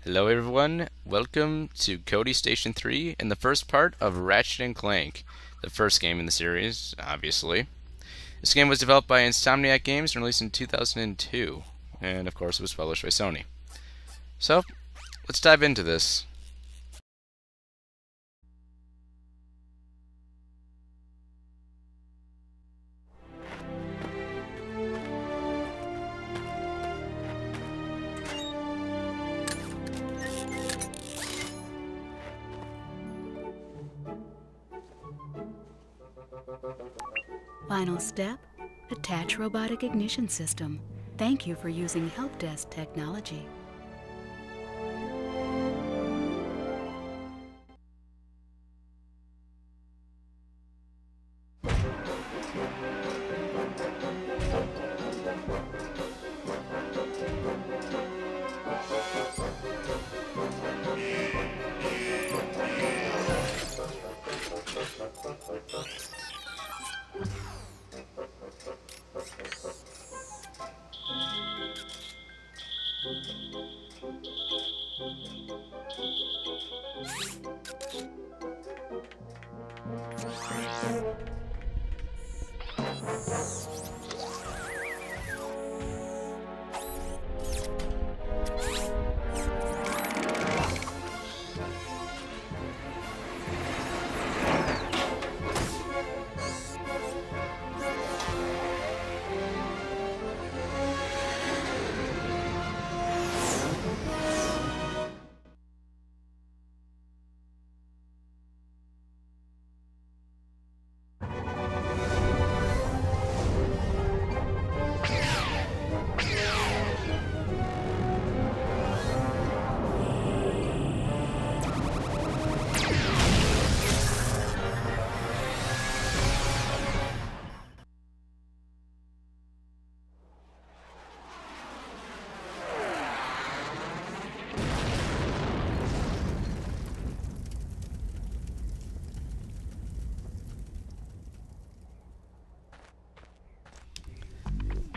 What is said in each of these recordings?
Hello everyone, welcome to Cody Station 3 and the first part of Ratchet & Clank, the first game in the series, obviously. This game was developed by Insomnia Games and released in 2002, and of course it was published by Sony. So, let's dive into this. Final step, attach robotic ignition system. Thank you for using help desk technology.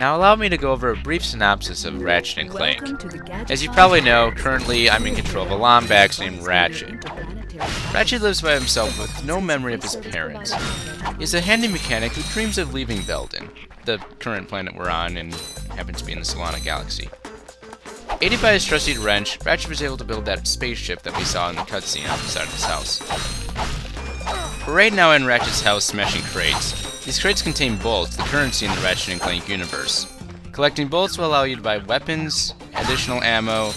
Now allow me to go over a brief synopsis of Ratchet & Clank. As you probably know, currently I'm in control of a Lombax named Ratchet. Ratchet lives by himself with no memory of his parents. He's a handy mechanic who dreams of leaving Veldin, the current planet we're on and happens to be in the Solana galaxy. Aided by his trusty wrench, Ratchet was able to build that spaceship that we saw in the cutscene outside of his house. We're right now in Ratchet's house smashing crates. These crates contain bolts, the currency in the Ratchet & Clank universe. Collecting bolts will allow you to buy weapons, additional ammo,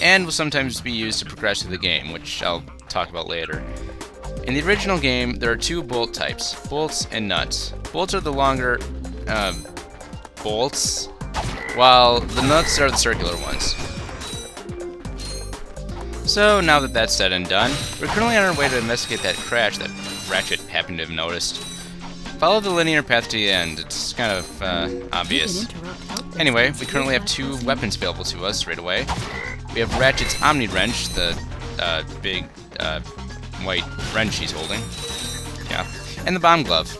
and will sometimes be used to progress through the game, which I'll talk about later. In the original game, there are two bolt types, bolts and nuts. Bolts are the longer, bolts, while the nuts are the circular ones. So, now that that's said and done, we're currently on our way to investigate that crash that Ratchet happened to have noticed. Follow the linear path to the end, it's kind of obvious. Anyway, we currently have two weapons available to us right away. We have Ratchet's Omni Wrench, the big white wrench he's holding. Yeah. And the Bomb Glove.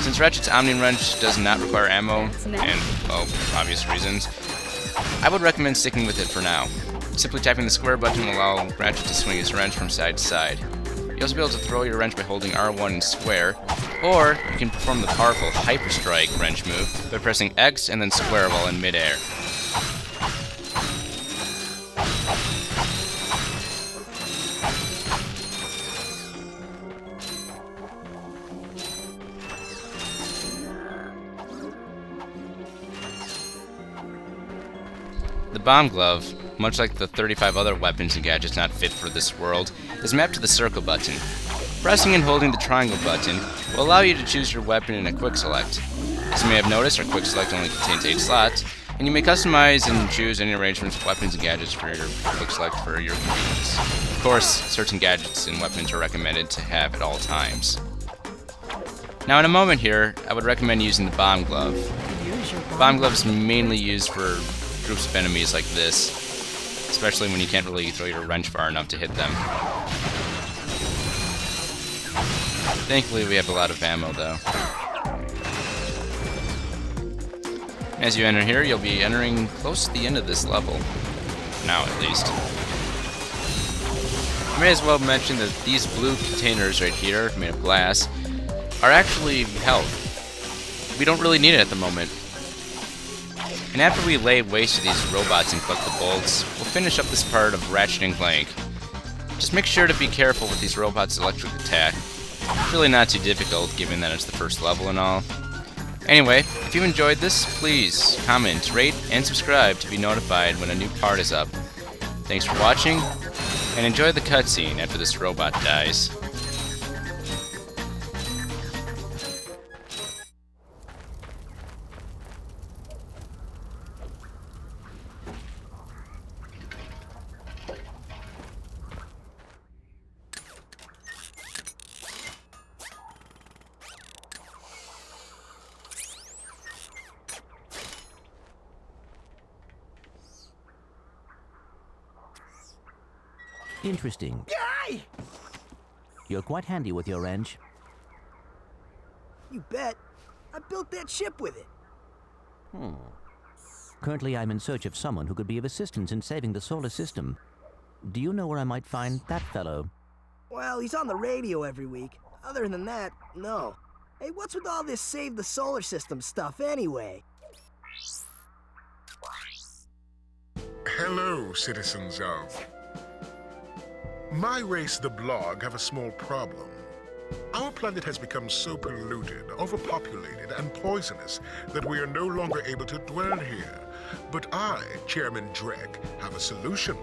Since Ratchet's Omni Wrench does not require ammo, and, well, obvious reasons, I would recommend sticking with it for now. Simply tapping the square button will allow Ratchet to swing his wrench from side to side. You'll also be able to throw your wrench by holding R1 and square, or you can perform the powerful Hyper Strike wrench move by pressing X and then square while in midair. The Bomb Glove, much like the 35 other weapons and gadgets not fit for this world, is mapped to the circle button. Pressing and holding the triangle button will allow you to choose your weapon in a quick select. As you may have noticed, our quick select only contains 8 slots, and you may customize and choose any arrangements of weapons and gadgets for your quick select for your convenience. Of course, certain gadgets and weapons are recommended to have at all times. Now in a moment here, I would recommend using the Bomb Glove. The Bomb Glove is mainly used for groups of enemies like this. especially when you can't really throw your wrench far enough to hit them. Thankfully, we have a lot of ammo, though. As you enter here, you'll be entering close to the end of this level. Now, at least. I may as well mention that these blue containers right here, made of glass, are actually health. We don't really need it at the moment. And after we lay waste to these robots and collect the bolts, we'll finish up this part of Ratchet & Clank. Just make sure to be careful with these robots' electric attack. It's really not too difficult, given that it's the first level and all. Anyway, if you enjoyed this, please comment, rate, and subscribe to be notified when a new part is up. Thanks for watching, and enjoy the cutscene after this robot dies. Interesting. Yay! You're quite handy with your wrench. You bet. I built that ship with it. Currently, I'm in search of someone who could be of assistance in saving the solar system. Do you know where I might find that fellow? Well, he's on the radio every week. Other than that, no. Hey, what's with all this save the solar system stuff anyway? Hello, citizens of... My race, the Blarg, have a small problem. Our planet has become so polluted, overpopulated, and poisonous that we are no longer able to dwell here. But I, Chairman Drek, have a solution.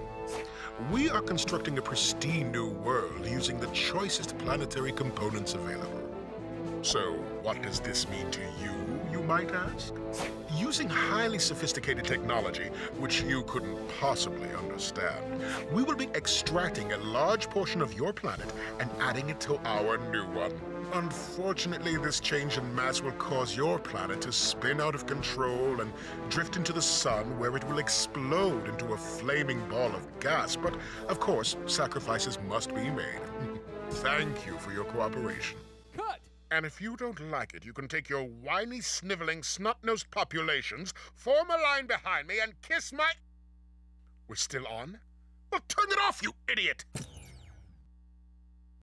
We are constructing a pristine new world using the choicest planetary components available. So, what does this mean to you, you might ask? Using highly sophisticated technology, which you couldn't possibly understand, we will be extracting a large portion of your planet and adding it to our new one. Unfortunately, this change in mass will cause your planet to spin out of control and drift into the sun, where it will explode into a flaming ball of gas. But, of course, sacrifices must be made. Thank you for your cooperation. Cut! And if you don't like it, you can take your whiny, sniveling, snot-nosed populations, form a line behind me, and kiss my... We're still on? Well, turn it off, you idiot!